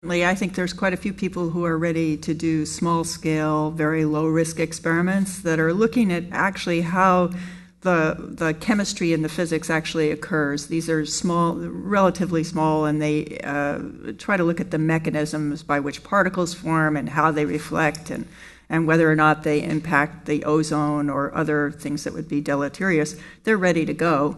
I think there's quite a few people who are ready to do small-scale, very low-risk experiments that are looking at actually how the chemistry and the physics actually occurs. These are small, relatively small, and they try to look at the mechanisms by which particles form and how they reflect and whether or not they impact the ozone or other things that would be deleterious. They're ready to go,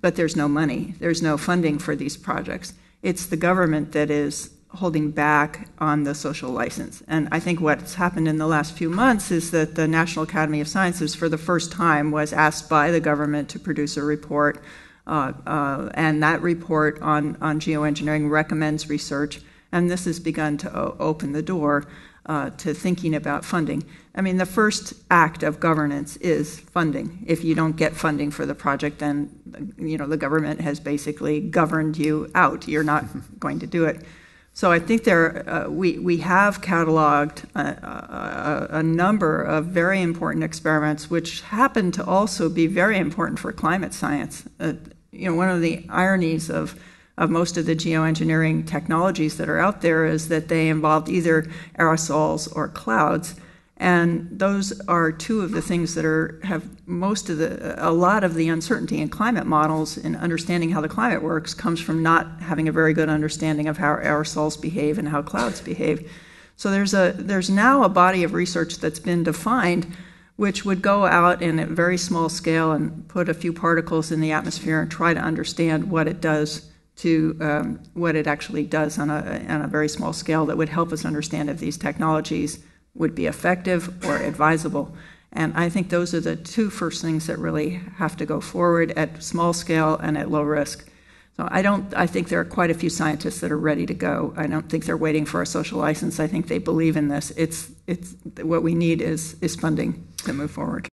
but there's no money. There's no funding for these projects. It's the government that is holding back on the social license. And I think what's happened in the last few months is that the National Academy of Sciences, for the first time, was asked by the government to produce a report, and that report on geoengineering recommends research, and this has begun to open the door to thinking about funding. I mean, the first act of governance is funding. If you don't get funding for the project, then the government has basically governed you out. You're not going to do it. So I think we have cataloged a number of very important experiments, which happen to also be very important for climate science. One of the ironies of most of the geoengineering technologies that are out there is that they involved either aerosols or clouds, and those are two of the things that have a lot of the uncertainty in climate models. In understanding how the climate works comes from not having a very good understanding of how aerosols behave and how clouds behave. So there's now a body of research that's been defined, which would go out in a very small scale and put a few particles in the atmosphere and try to understand what it does to what it actually does on a very small scale that would help us understand if these technologies would be effective or advisable. And I think those are the two first things that really have to go forward at small scale and at low risk. So I think there are quite a few scientists that are ready to go. I don't think they're waiting for a social license. I think they believe in this. What we need is funding to move forward.